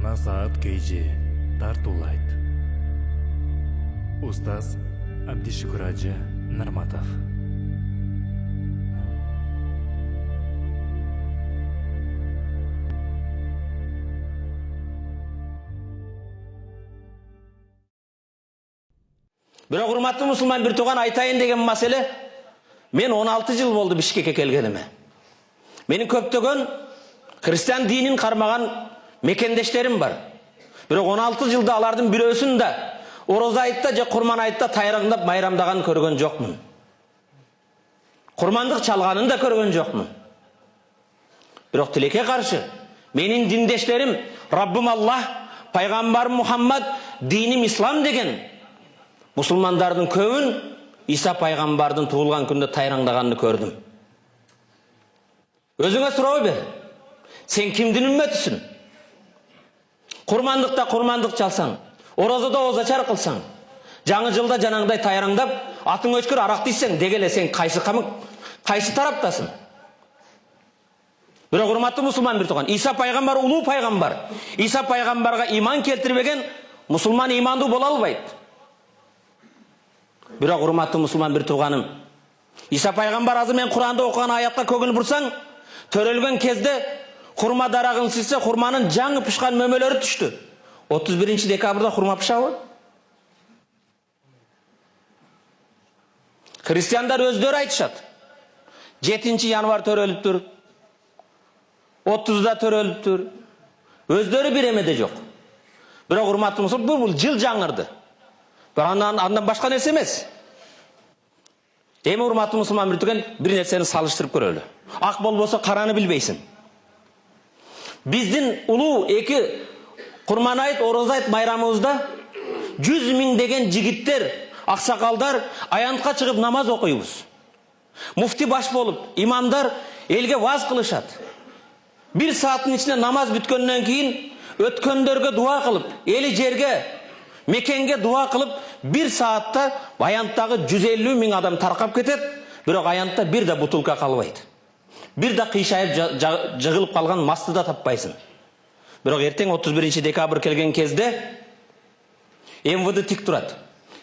Насаат Кейджи тартулайт. Устаз Абдишукураджи Нарматов. Бирок урматтуу мусулман бир тууган айтайын деген маселе, мен 16 жыл болду Бишкекке келгениме. Менин көптөгөн христиан динин кармаган мекендештерим бар. Бирок 16 жылда алардын бирөөсүн да ороза айтта же курман айтта тайраңдап майрамдаган көргөн жокмун. Курмандык чалганын да көргөн жокмун. Бирок тилекке каршы менин диндештерим Раббым Аллах, пайгамбарым Мухаммад, диним ислам деген мусулмандардын көбүн Иса пайгамбардын туулган күндө тайраңдаганын көрдүм. Өзүңө суроо бер. Сен кимдин үммөтүсүн? Курмандыкта курмандык чалсаң, орозодо озачар кылсаң, жаңы жылда жанаңдай тайраңдап, атың өчкөр арак тийсең, дегеле сен кайсы тараптасың? Бирок урматтуу мусулман бир тууган, Иса пайгамбар улуу пайгамбар. Иса пайгамбарга иман келтирбеген мусулман имандуу боло албайт. Бирок урматтуу мусулман бир тууганым, Иса пайгамбар азыр мен Куранда окуган аятка көңүл бурсаң, төрөлгөн кезде хурма дарагын силсе, хурманын жаңы пышкан мөмөлөрү түштү. 31 декабрда хурма пышабы? Христиандар өздөрү айтышат. 7 январ төрөлүптүр. 30да төрөлүптүр. Өздөрү бир эмеде жок. Бирок урматтуу мусулман, бул жыл жаңырды. Андан башка нерсе эмес. Эми урматтуу мусулман бир нерсени салыштырып көрөлү. Ак болбосо караны билбейсиң. Биздин улуу эки курман айт, орозо айт майрамыбызда 100 миң деген жигиттер, аксакалдар аянтка чыгып намаз окуйбуз. Муфти баш болуп, имамдар элге ваз кылышат. 1 сааттын ичинде намаз бүткөндөн кийин өткөндөргө дуа кылып, эли жерге, мекенге дуа кылып, 1 саатта аянттагы 150 миң адам таркап кетет, бирок аянтта бир да бутылка калбайт. Бир да кыйшайып жыгылып калган масты да таппайсың. Бирок эртең 31 декабрь келген кезде МВД тик турат.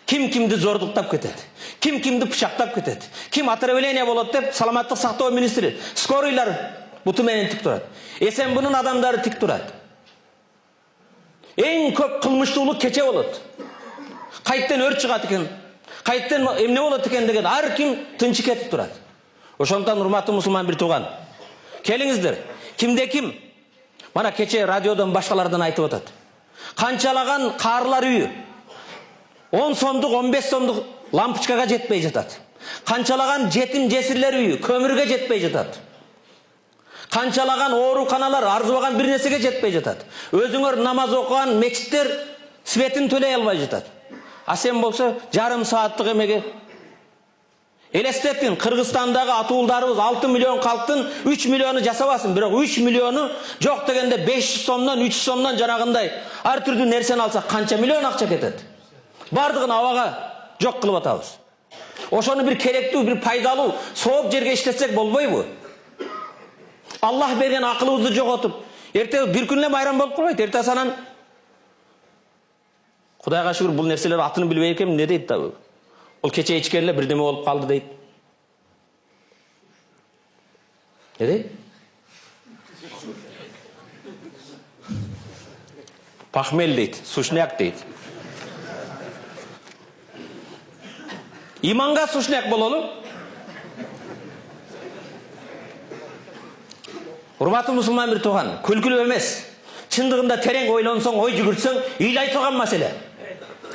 Ким кимди зордуктап кетет, ким кимди пычактап кетет, ким отравление болот деп саламаттык сактоо министри, скорыйлар буту менен тик турат. СМБнын адамдары тик турат. Эң көп кылмыштуулук кече болот. Кайттан өрт чыгат экен, кайттан эмне болот экен деген ар ким тынчы кетип турат. Ошондон урматтуу мусулман бир тууган, келиңиздер, кимде ким мана кече радиодон башкалардан айтып атат. Канчалаган каарлар үйү 10 сомдук, 15 сомдук лампочкага жетпей жатат. Канчалаган жетим жесирлер үйү көмүргө жетпей жатат. Канчалаган ооруканалар арзубаган бир нерсеге жетпей жатат. Өзүңөр намаз окуган мечиттер светин төлөй албай жатат. А сен болсо жарым сааттык эмеге элестетин, Кыргызстандагы атуулдарыбыз 6 миллион калктын 3 миллиону жасабасын, бирок 3 миллиону жок дегенде 500 сомдон, 300 сомдон жанагындай ар түрдүү нерсени алсак канча миллион акча кетет. Бардыгын абага жок кылып атабыз. Ошону бир керектүү, бир пайдалуу, сооп жерге иштетсек болбойбу? Аллах берген акылыбызды жоготуп, эртең бир күн эле майрам болуп калбайт. Эртең санан Кудайга шүгүр бул нерселер атын билбей экем, не дейт да? Ол кече ичкерле бирдеме болуп калды дейт. Не дейт? Пахмел дейт, сушняк дейт. Иманга сушняк бололу. Урматтуу мусулман бир тууган, күлкүлүү эмес. Чындыгында терең ойлонсоң, ой жүгүртсөң, ыйлай турган маселе.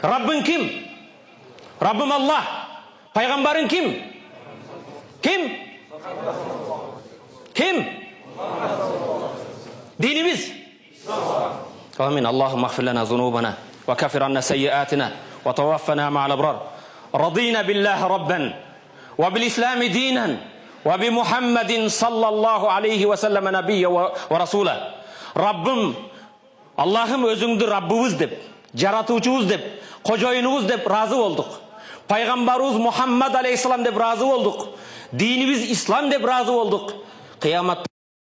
Раббың ким? Раббым Аллах. Пайгамбарың ким? Ким? Ким? Динimiz? Амин. Аллахумма гфир лана зунубана ва каффир анна сайyi'atina ва таваффана ма'ал абрар. Радина биллахи раббан ва бил ислами динан ва би Мухаммадин саллаллаху алейхи ва саллам набийя ва расула. Раббым, Аллахым өзүңдү Раббыбыз деп, жаратуучубуз деп, кожоюнубуз деп разы болдук. Пайгамбарыбыз Мухаммад алейхиссалам деп разы болдук. Динибиз ислам деп разы болдук. Кыямат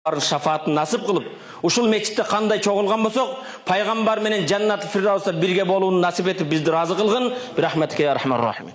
шафаатын насып кылып, ушул мечитте кандай чогулган болсок, пайгамбар менен жаннат фирдаусда бирге болууну насип этип бизди разы кылгын. Бирахматика я архамар рахимин.